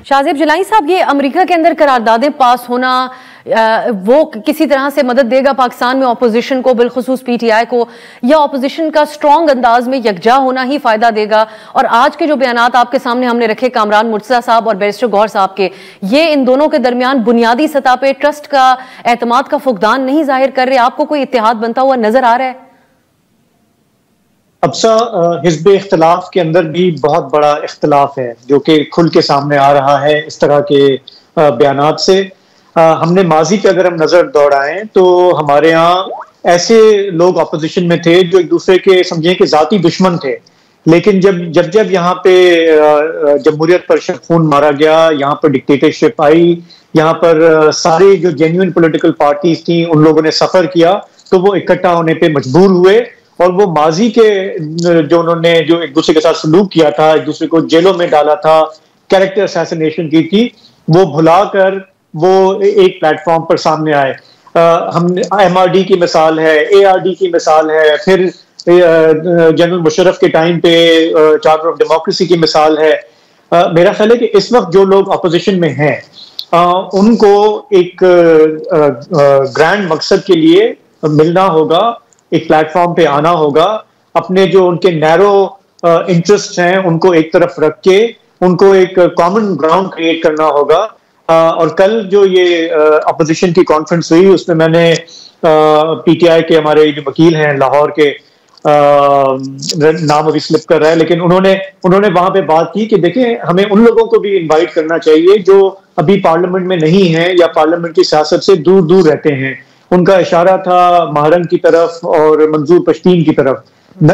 शाहजेब जलाई साहब, ये अमेरिका के अंदर करारदादें पास होना वो किसी तरह से मदद देगा पाकिस्तान में ऑपोजिशन को, बिलखुसूस पीटीआई को, या ऑपोजिशन का स्ट्रॉन्ग अंदाज में यकजा होना ही फायदा देगा? और आज के जो बयानात आपके सामने हमने रखे कामरान मुर्तज़ा साहब और बैरिस्टर गौहर साहब के, ये इन दोनों के दरमियान बुनियादी सतह पे ट्रस्ट का, एतमाद का फुकदान नहीं जाहिर कर रहे? आपको कोई इत्तेहाद बनता हुआ नजर आ रहा है? अबसा हिज़्ब इख्तिलाफ के अंदर भी बहुत बड़ा इख्तिलाफ है जो कि खुल के सामने आ रहा है इस तरह के बयानात से। हमने माजी पे अगर हम नजर दौड़ाएं तो हमारे यहाँ ऐसे लोग अपोजिशन में थे जो एक दूसरे के समझें कि जाती दुश्मन थे, लेकिन जब यहाँ पे जमहूरियत पर खून मारा गया, यहाँ पर डिक्टेटरशिप आई, यहाँ पर सारी जो जेन्युइन पॉलिटिकल पार्टीज थी उन लोगों ने सफर किया, तो वो इकट्ठा होने पे मजबूर हुए और वो माजी के जो उन्होंने जो एक दूसरे के साथ सलूक किया था, एक दूसरे को जेलों में डाला था, कैरेक्टर असैसिनेशन की थी, वो भुलाकर वो एक प्लेटफॉर्म पर सामने आए। हमने एमआरडी की मिसाल है, एआरडी की मिसाल है, फिर जनरल मुशर्रफ के टाइम पे चार्टर ऑफ डेमोक्रेसी की मिसाल है। मेरा ख्याल है कि इस वक्त जो लोग अपोजिशन में हैं उनको एक ग्रैंड मकसद के लिए मिलना होगा, एक प्लेटफॉर्म पे आना होगा, अपने जो उनके नैरो इंटरेस्ट हैं उनको एक तरफ रख के उनको एक कॉमन ग्राउंड क्रिएट करना होगा। और कल जो ये अपोजिशन की कॉन्फ्रेंस हुई उसमें मैंने पीटीआई के हमारे जो वकील हैं लाहौर के, नाम अभी स्लिप कर रहा है, लेकिन उन्होंने वहां पे बात की कि देखें हमें उन लोगों को भी इनवाइट करना चाहिए जो अभी पार्लियामेंट में नहीं है या पार्लियामेंट की सियासत से दूर दूर रहते हैं। उनका इशारा था महारंग की तरफ और मंजूर पश्तीन की तरफ।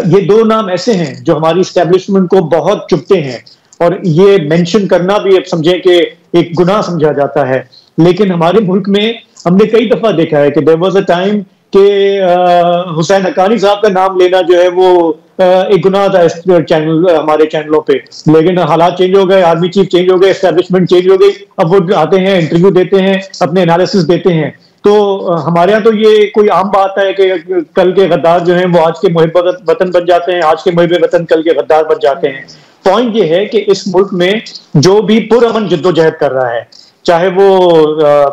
ये दो नाम ऐसे हैं जो हमारी एस्टेब्लिशमेंट को बहुत चुभते हैं और ये मेंशन करना भी अब समझें कि एक गुनाह समझा जाता है। लेकिन हमारे मुल्क में हमने कई दफा देखा है कि देयर वाज अ टाइम कि हुसैन हक्कानी साहब का नाम लेना जो है वो एक गुनाह था इस चैनल, हमारे चैनलों पे। लेकिन हालात चेंज हो गए, आर्मी चीफ चेंज हो गए, एस्टेब्लिशमेंट चेंज हो गई, अब वो आते हैं, इंटरव्यू देते हैं, अपने एनालिसिस देते हैं। तो हमारे यहाँ तो ये कोई आम बात है कि कल के गद्दार जो हैं वो आज के मुहिब वतन बन जाते हैं, आज के मुहिब वतन कल के गद्दार बन जाते हैं। पॉइंट ये है कि इस मुल्क में जो भी पुरअमन जद्दोजहद कर रहा है, चाहे वो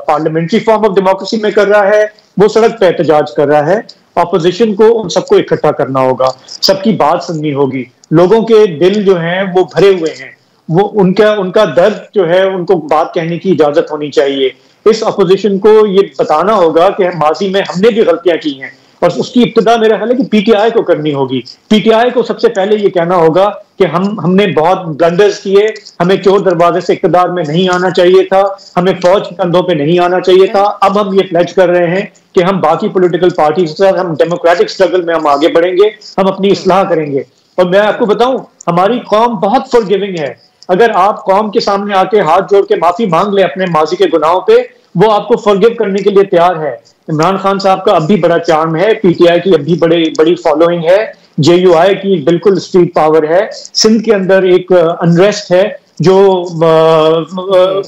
पार्लियामेंट्री फॉर्म ऑफ डेमोक्रेसी में कर रहा है, वो सड़क पे एहतजाज कर रहा है, अपोजिशन को उन सबको इकट्ठा करना होगा, सबकी बात सुननी होगी। लोगों के दिल जो हैं वो भरे हुए हैं, वो उनका दर्द जो है उनको बात कहने की इजाजत होनी चाहिए। इस अपोजिशन को ये बताना होगा कि माजी में हमने भी गलतियां की हैं और उसकी इब्तिदा मेरा ख्याल है कि पीटीआई को करनी होगी। पीटीआई को सबसे पहले ये कहना होगा कि हमने बहुत ब्लंडर्स किए, हमें चोर दरवाजे से इक़्तिदार में नहीं आना चाहिए था, हमें फौज के कंधों पे नहीं आना चाहिए था। अब हम ये प्लेज कर रहे हैं कि हम बाकी पॉलिटिकल पार्टी के साथ हम डेमोक्रेटिक स्ट्रगल में हम आगे बढ़ेंगे, हम अपनी इस्लाह करेंगे। और मैं आपको बताऊं, हमारी कौम बहुत फॉरगिविंग है। अगर आप कौम के सामने आके हाथ जोड़ के माफी मांग ले अपने माजी के गुनाहों पे, वो आपको फॉरगिव करने के लिए तैयार है। इमरान खान साहब का अब भी बड़ा चार्म है, पीटीआई की अब भी बड़ी फॉलोइंग है, जेयूआई की बिल्कुल स्ट्रीट पावर है, सिंध के अंदर एक अनरेस्ट है जो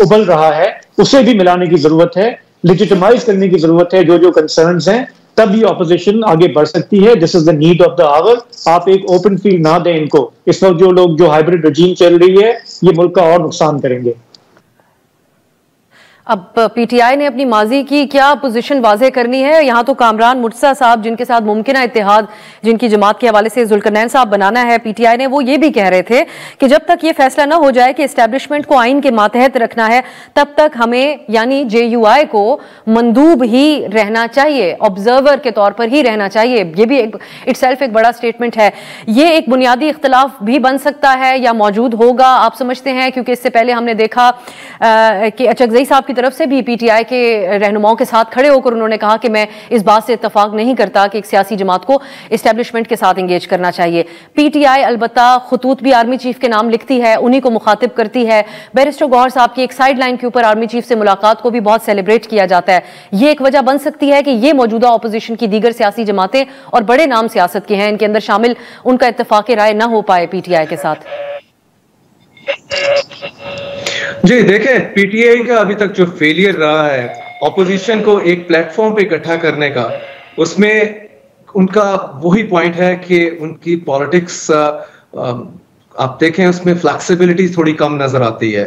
उबल रहा है, उसे भी मिलाने की जरूरत है, लेजिटिमाइज करने की जरूरत है जो कंसर्न्स हैं, तब ये ऑपोजिशन आगे बढ़ सकती है। This is the need of the hour. आप एक ओपन फील्ड ना दें इनको। इस वक्त जो हाइब्रिड रजीम चल रही है ये मुल्क का और नुकसान करेंगे। अब पीटीआई ने अपनी माजी की क्या पोजीशन वाज़ेह करनी है? यहाँ तो कामरान मुर्तज़ा साहब जिनके साथ मुमकिन इत्तेहाद जिनकी जमात के हवाले से जुल्करनैन साहब बनाना है पीटीआई ने, वो ये भी कह रहे थे कि जब तक ये फैसला ना हो जाए कि एस्टेब्लिशमेंट को आइन के मातहत रखना है, तब तक हमें यानी जेयूआई को मंदूब ही रहना चाहिए, ऑब्जर्वर के तौर पर ही रहना चाहिए। ये भी इटसेल्फ एक बड़ा स्टेटमेंट है। ये एक बुनियादी इख्तलाफ भी बन सकता है या मौजूद होगा, आप समझते हैं? क्योंकि इससे पहले हमने देखा कि अचकज़ई साहब तरफ से भी पीटीआई के रहनुमाओं के साथ खड़े होकर उन्होंने कहा कि मैं इस बात से इत्तफाक नहीं करता कि एक सियासी जमात को एस्टेब्लिशमेंट के साथ एंगेज करना चाहिए। पीटीआई अलबत्ता खतूत भी आर्मी चीफ के नाम लिखती है, उन्हीं को मुखातिब करती है। बैरिस्टर गौहर साहब की एक साइड लाइन के ऊपर आर्मी चीफ से मुलाकात को भी बहुत सेलिब्रेट किया जाता है। ये एक वजह बन सकती है कि ये मौजूदा अपोजिशन की दीगर सियासी जमातें और बड़े नाम सियासत के हैं, इनके अंदर शामिल उनका इत्तफाक राय न हो पाए पीटीआई के साथ। जी देखें, पीटीआई का अभी तक जो फेलियर रहा है ऑपोजिशन को एक प्लेटफॉर्म पे इकट्ठा करने का, उसमें उनका वही पॉइंट है कि उनकी पॉलिटिक्स आप देखें उसमें फ्लेक्सिबिलिटी थोड़ी कम नजर आती है।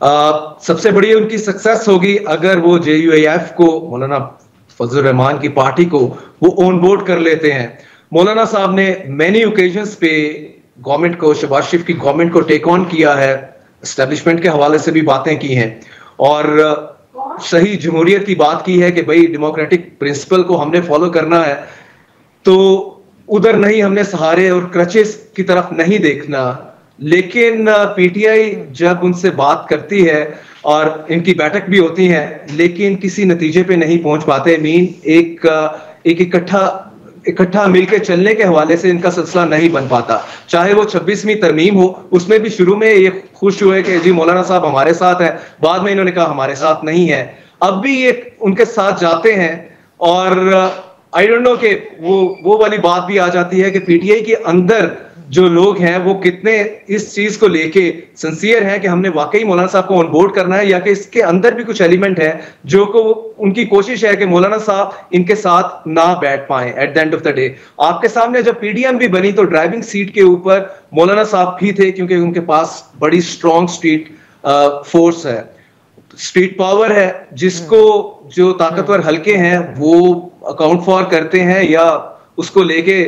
सबसे बड़ी उनकी सक्सेस होगी अगर वो JUIF को, मौलाना फजल रहमान की पार्टी को वो ऑन बोर्ड कर लेते हैं। मौलाना साहब ने मैनी ओकेजन्स पे गवर्नमेंट को, शहबाज शरीफ की गवर्नमेंट को टेक ऑन किया है, एस्टेब्लिशमेंट के हवाले से भी बातें की हैं और सही जमहूरियत की बात की है कि भाई डेमोक्रेटिक प्रिंसिपल को हमने फॉलो करना है, तो उधर नहीं, हमने सहारे और क्रचेस की तरफ नहीं देखना। लेकिन PTI जब उनसे बात करती है और इनकी बैठक भी होती है लेकिन किसी नतीजे पे नहीं पहुंच पाते, एक इकट्ठा मिलकर चलने के हवाले से इनका सिलसिला नहीं बन पाता। चाहे वो 26वीं तरमीम हो, उसमें भी शुरू में ये खुश हुए कि जी मौलाना साहब हमारे साथ है, बाद में इन्होंने कहा हमारे साथ नहीं है। अब भी ये उनके साथ जाते हैं और आई डोंट नो कि वो वाली बात भी आ जाती है कि PTI के अंदर जो लोग हैं वो कितने इस चीज को लेके सिंसियर हैं कि हमने वाकई मौलाना साहब को ऑन बोर्ड करना है, या कि इसके अंदर भी कुछ एलिमेंट है जो को उनकी कोशिश है कि मौलाना साहब इनके साथ ना बैठ पाए। At the end of the day आपके सामने जब PDM भी बनी तो ड्राइविंग सीट के ऊपर मौलाना साहब भी थे, क्योंकि उनके पास बड़ी स्ट्रॉन्ग स्ट्रीट फोर्स है, स्ट्रीट पावर है, जिसको जो ताकतवर हल्के हैं वो अकाउंट फॉर करते हैं या उसको लेके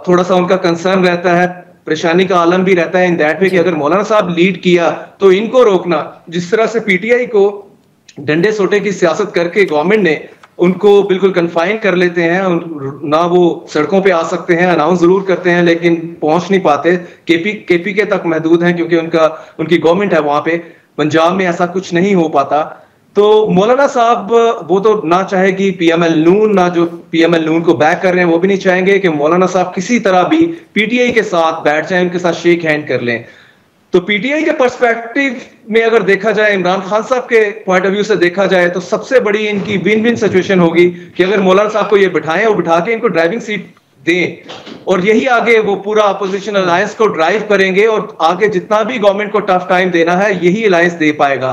थोड़ा सा उनका कंसर्न रहता है, परेशानी का आलम भी रहता है इन दैट वे कि अगर मौलाना साहब लीड किया तो इनको रोकना। जिस तरह से PTI को डंडे सोटे की सियासत करके गवर्नमेंट ने उनको बिल्कुल कन्फाइन कर लेते हैं, ना वो सड़कों पे आ सकते हैं, अनाउंस जरूर करते हैं लेकिन पहुंच नहीं पाते, केपी के तक महदूद हैं क्योंकि उनकी गवर्नमेंट है वहां पे। पंजाब में ऐसा कुछ नहीं हो पाता। तो मौलाना साहब वो तो ना चाहेगी PML नून, ना जो PML नून को बैक कर रहे हैं वो भी नहीं चाहेंगे कि मौलाना साहब किसी तरह भी PTI के साथ बैठ जाएं, उनके साथ शेक हैंड कर लें। तो PTI के पर्सपेक्टिव में अगर देखा जाए, इमरान खान साहब के पॉइंट ऑफ व्यू से देखा जाए तो सबसे बड़ी इनकी विन विन सिचुएशन होगी कि अगर मौलाना साहब को ये बिठाएं और बिठा के इनको ड्राइविंग सीट दें और यही आगे वो पूरा अपोजिशन अलायंस को ड्राइव करेंगे और आगे जितना भी गवर्नमेंट को टफ टाइम देना है यही अलायंस दे पाएगा।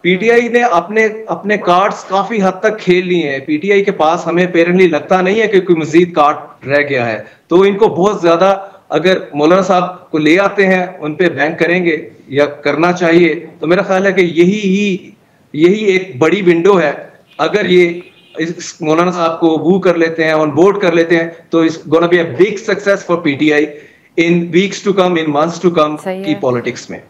PTI ने अपने कार्ड्स काफी हद तक खेल लिए हैं। PTI के पास हमें अपेरेंटली लगता नहीं है कि कोई मजीद कार्ड रह गया है, तो इनको बहुत ज्यादा अगर मौलाना साहब को ले आते हैं उन पे बैंक करेंगे या करना चाहिए, तो मेरा ख्याल है कि यही एक बड़ी विंडो है। अगर ये इस मौलाना साहब को वू कर लेते हैं, ऑन बोर्ड कर लेते हैं, तो it's gonna be a big success for PTI in weeks to come, in months to come की पॉलिटिक्स में।